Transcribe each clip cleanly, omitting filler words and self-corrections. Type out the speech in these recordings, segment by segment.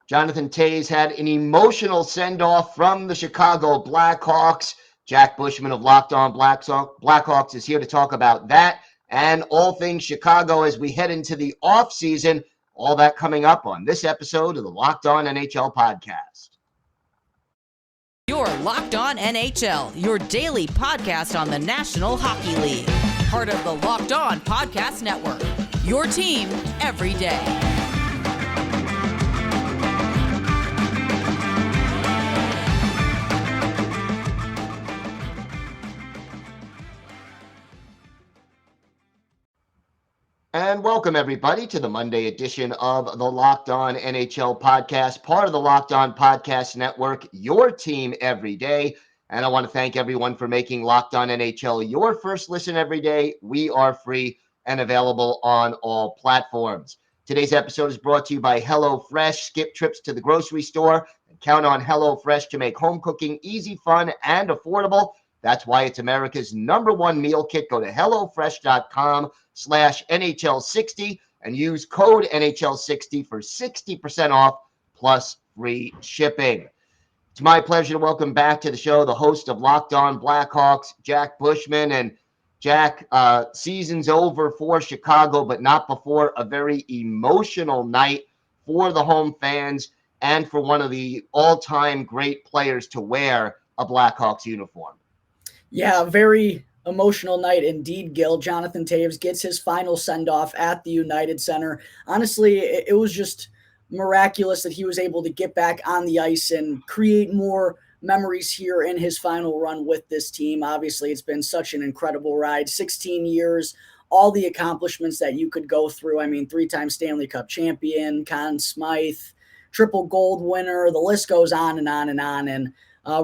Jonathan Toews had an emotional send-off from the Chicago Blackhawks. Jack Bushman of Locked On Blackhawks is here to talk about that and all things Chicago as we head into the offseason. All that coming up on this episode of the Locked On NHL Podcast. You're Locked On NHL, your daily podcast on the National Hockey League. Part of the Locked On Podcast Network, your team every day. And welcome, everybody, to the Monday edition of the Locked On NHL Podcast, part of the Locked On Podcast Network, your team every day. And I want to thank everyone for making Locked On NHL your first listen every day. We are free and available on all platforms. Today's episode is brought to you by HelloFresh. Skip trips to the grocery store and count on HelloFresh to make home cooking easy, fun, and affordable. That's why it's America's #1 meal kit. Go to HelloFresh.com/NHL60 and use code NHL60 for 60% off plus free shipping. It's my pleasure to welcome back to the show the host of Locked On Blackhawks, Jack Bushman. And Jack, season's over for Chicago, but not before a very emotional night for the home fans and for one of the all-time great players to wear a Blackhawks uniform. Yeah, very emotional night indeed, Gil. Jonathan Toews gets his final send-off at the United Center. Honestly, it was just miraculous that he was able to get back on the ice and create more memories here in his final run with this team. Obviously, it's been such an incredible ride. 16 years, all the accomplishments that you could go through. I mean, 3-time Stanley Cup champion, Conn Smythe, triple gold winner. The list goes on and on and on. And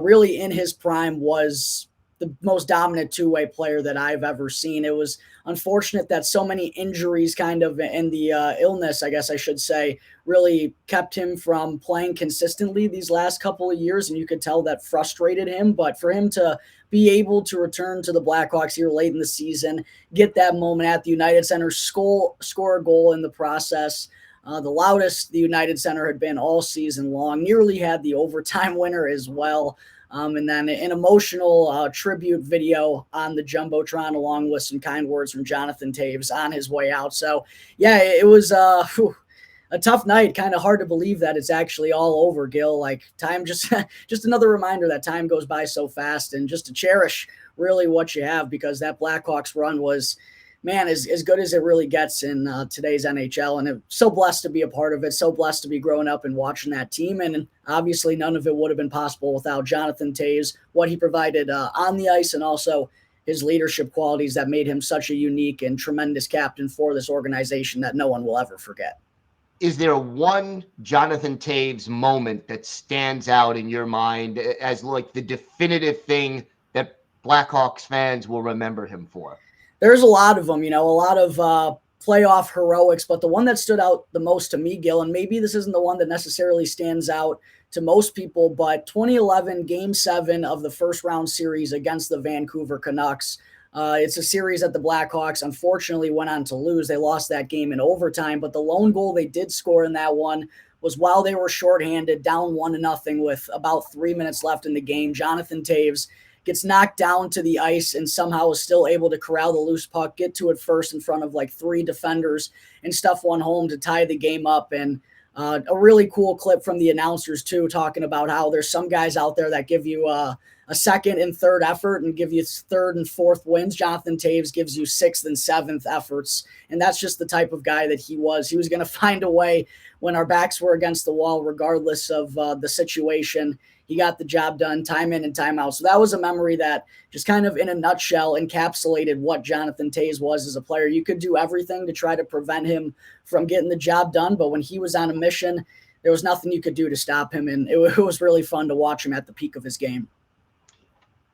really in his prime was the most dominant two-way player that I've ever seen. It was unfortunate that so many injuries kind of and the illness, I guess I should say, really kept him from playing consistently these last couple of years, and you could tell that frustrated him. But for him to be able to return to the Blackhawks here late in the season, get that moment at the United Center, score a goal in the process, the loudest the United Center had been all season long, nearly had the overtime winner as well. And then an emotional tribute video on the Jumbotron, along with some kind words from Jonathan Toews on his way out. So, yeah, it was a tough night. Kind of hard to believe that it's actually all over, Gil. Like, time just another reminder that time goes by so fast, and just to cherish really what you have, because that Blackhawks run was, man, as good as it really gets in today's NHL. And I'm so blessed to be a part of it, so blessed to be growing up and watching that team. And obviously none of it would have been possible without Jonathan Toews, what he provided on the ice, and also his leadership qualities that made him such a unique and tremendous captain for this organization that no one will ever forget. Is there one Jonathan Toews moment that stands out in your mind as like the definitive thing that Blackhawks fans will remember him for? There's a lot of them, a lot of playoff heroics, but the one that stood out the most to me, Gil, and maybe this isn't the one that necessarily stands out to most people, but 2011 Game 7 of the first round series against the Vancouver Canucks. It's a series that the Blackhawks unfortunately went on to lose. They lost that game in overtime, but the lone goal they did score in that one was while they were shorthanded, down 1-0 with about 3 minutes left in the game. Jonathan Toews gets knocked down to the ice and somehow is still able to corral the loose puck, get to it first in front of like 3 defenders, and stuff one home to tie the game up. And a really cool clip from the announcers too, talking about how there's some guys out there that give you a second and third effort and give you third and fourth wins. Jonathan Toews gives you 6th and 7th efforts. And that's just the type of guy that he was. He was going to find a way when our backs were against the wall, regardless of the situation. He got the job done time in and time out. So that was a memory that just kind of in a nutshell encapsulated what Jonathan Toews was as a player. You could do everything to try to prevent him from getting the job done, but when he was on a mission, there was nothing you could do to stop him. And it was really fun to watch him at the peak of his game.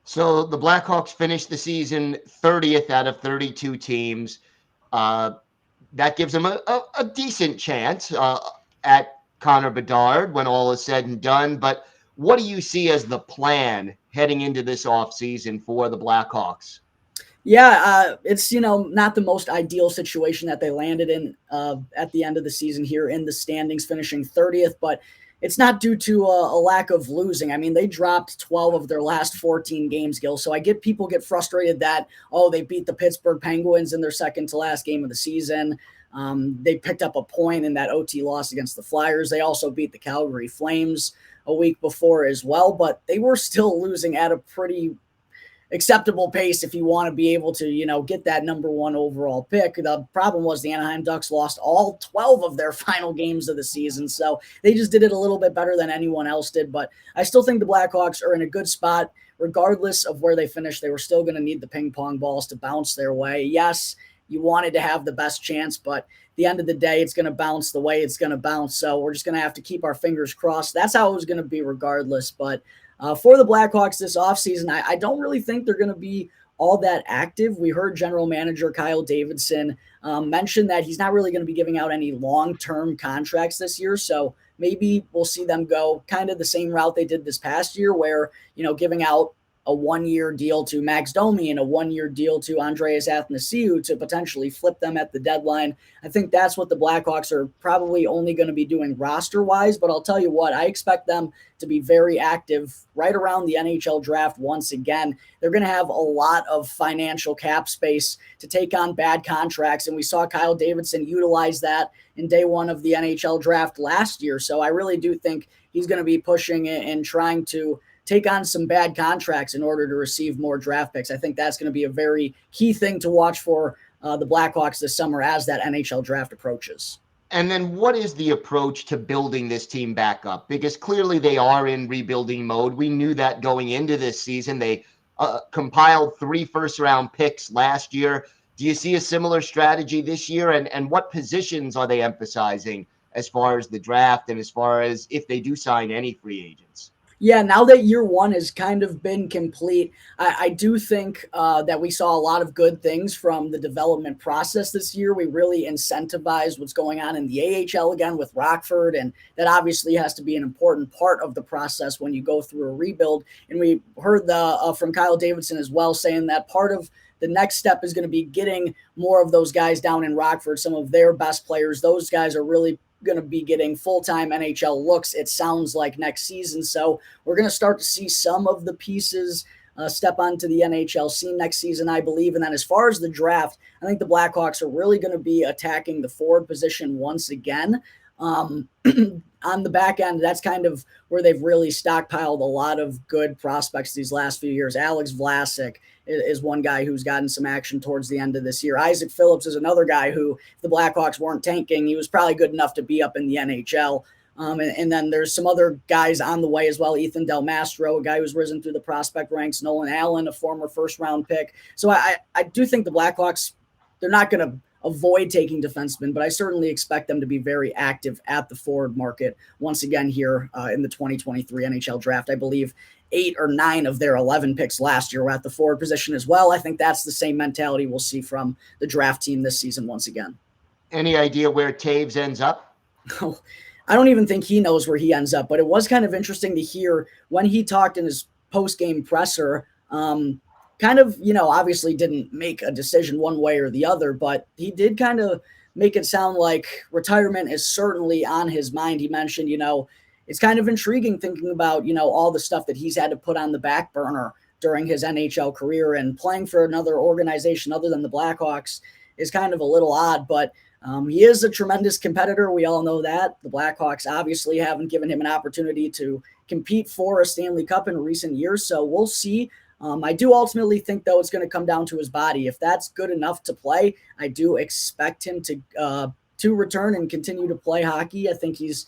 So the Blackhawks finished the season 30th out of 32 teams. That gives them a decent chance at Connor Bedard when all is said and done. But what do you see as the plan heading into this offseason for the Blackhawks? Yeah, it's, not the most ideal situation that they landed in at the end of the season here in the standings, finishing 30th. But it's not due to a lack of losing. I mean, they dropped 12 of their last 14 games, Gil. So I get people get frustrated that, they beat the Pittsburgh Penguins in their second to last game of the season. They picked up a point in that OT loss against the Flyers. They also beat the Calgary Flames a week before as well, but they were still losing at a pretty acceptable pace if you want to be able to, get that number one overall pick. The problem was the Anaheim Ducks lost all 12 of their final games of the season, so they just did it a little bit better than anyone else did. But I still think the Blackhawks are in a good spot. Regardless of where they finish, they were still going to need the ping pong balls to bounce their way. Yes, you wanted to have the best chance, but at the end of the day, it's going to bounce the way it's going to bounce. So we're just going to have to keep our fingers crossed. That's how it was going to be regardless. But for the Blackhawks this offseason, I don't really think they're going to be all that active. We heard general manager Kyle Davidson mention that he's not really going to be giving out any long-term contracts this year. So maybe we'll see them go kind of the same route they did this past year where, giving out a 1-year deal to Max Domi and a 1-year deal to Andreas Athanasiou to potentially flip them at the deadline. I think that's what the Blackhawks are probably only going to be doing roster-wise, but I'll tell you what, I expect them to be very active right around the NHL draft once again. They're going to have a lot of financial cap space to take on bad contracts, and we saw Kyle Davidson utilize that in day one of the NHL draft last year, so I really do think he's going to be pushing and trying to take on some bad contracts in order to receive more draft picks. I think that's going to be a very key thing to watch for the Blackhawks this summer as that NHL draft approaches. And then what is the approach to building this team back up? Because clearly they are in rebuilding mode. We knew that going into this season. They compiled 3 first-round picks last year. Do you see a similar strategy this year? And what positions are they emphasizing as far as the draft and as far as if they do sign any free agents? Yeah, now that year one has kind of been complete, I do think that we saw a lot of good things from the development process this year. We really incentivized what's going on in the AHL again with Rockford, and that obviously has to be an important part of the process when you go through a rebuild. And we heard from Kyle Davidson as well saying that part of the next step is going to be getting more of those guys down in Rockford, some of their best players. Those guys are really going to be getting full-time NHL looks, it sounds like, next season. So we're going to start to see some of the pieces step onto the NHL scene next season, I believe. And then as far as the draft, I think the Blackhawks are really going to be attacking the forward position once again. On the back end, that's kind of where they've really stockpiled a lot of good prospects these last few years. Alex Vlasic is one guy who's gotten some action towards the end of this year. Isaac Phillips is another guy who, if the Blackhawks weren't tanking, he was probably good enough to be up in the NHL. And then there's some other guys on the way as well. Ethan Del Mastro, a guy who's risen through the prospect ranks. Nolan Allen, a former first-round pick. So I do think the Blackhawks, they're not going to avoid taking defensemen, but I certainly expect them to be very active at the forward market once again here in the 2023 NHL draft. I believe 8 or 9 of their 11 picks last year were at the forward position as well. I think that's the same mentality we'll see from the draft team this season once again. Any idea where Toews ends up? I don't even think he knows where he ends up, but it was kind of interesting to hear when he talked in his post-game presser, kind of, obviously didn't make a decision one way or the other, but he did kind of make it sound like retirement is certainly on his mind. He mentioned, it's kind of intriguing thinking about, all the stuff that he's had to put on the back burner during his NHL career, and playing for another organization other than the Blackhawks is kind of a little odd, but he is a tremendous competitor. We all know that. The Blackhawks obviously haven't given him an opportunity to compete for a Stanley Cup in recent years, so we'll see. I do ultimately think, though, it's going to come down to his body. If that's good enough to play, I do expect him to return and continue to play hockey. I think he's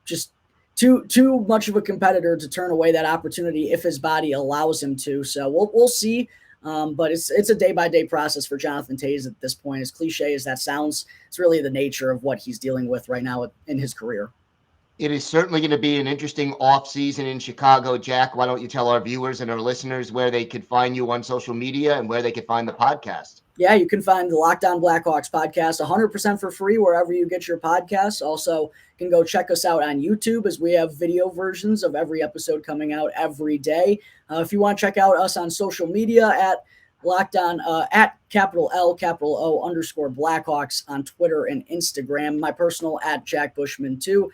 just too much of a competitor to turn away that opportunity if his body allows him to. So we'll see. But it's a day-by-day process for Jonathan Toews at this point. As cliche as that sounds, it's really the nature of what he's dealing with right now in his career. It is certainly going to be an interesting offseason in Chicago. Jack, why don't you tell our viewers and our listeners where they could find you on social media and where they could find the podcast? Yeah, you can find the Locked On Blackhawks podcast 100% for free wherever you get your podcasts. Also, you can go check us out on YouTube, as we have video versions of every episode coming out every day. If you want to check out us on social media at Locked On, at capital L, capital O _ Blackhawks on Twitter and Instagram. My personal at Jack Bushman 2.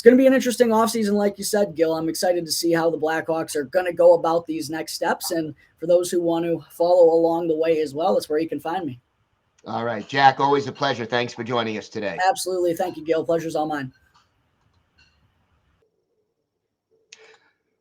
it's going to be an interesting offseason, like you said, Gil. I'm excited to see how the Blackhawks are going to go about these next steps. And for those who want to follow along the way as well, that's where you can find me. All right, Jack, always a pleasure. Thanks for joining us today. Absolutely. Thank you, Gil. Pleasure's all mine.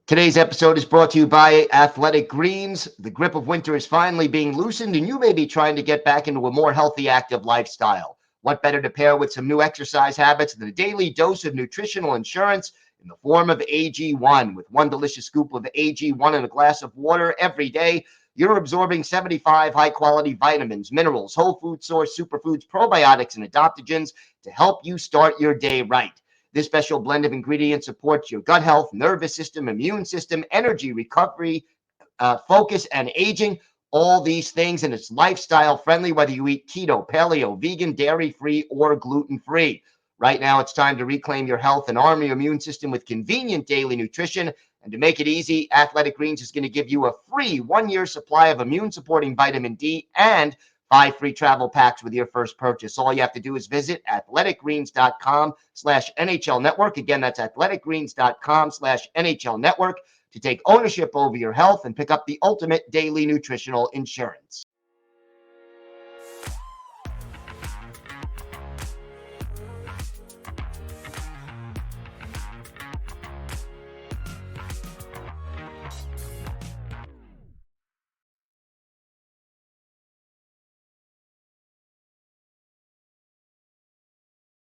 Today's episode is brought to you by Athletic Greens. The grip of winter is finally being loosened, and you may be trying to get back into a more healthy, active lifestyle. What better to pair with some new exercise habits than a daily dose of nutritional insurance in the form of AG1? With one delicious scoop of AG1 in a glass of water every day, you're absorbing 75 high-quality vitamins, minerals, whole food source superfoods, probiotics, and adaptogens to help you start your day right. This special blend of ingredients supports your gut health, nervous system, immune system, energy, recovery, focus, and aging. All these things, and it's lifestyle friendly, whether you eat keto, paleo, vegan, dairy-free, or gluten-free. Right now, it's time to reclaim your health and arm your immune system with convenient daily nutrition. And to make it easy, Athletic Greens is going to give you a free 1-year supply of immune-supporting vitamin D and 5 free travel packs with your first purchase. All you have to do is visit athleticgreens.com/NHL Network. Again, that's athleticgreens.com/NHL Network to take ownership over your health and pick up the ultimate daily nutritional insurance.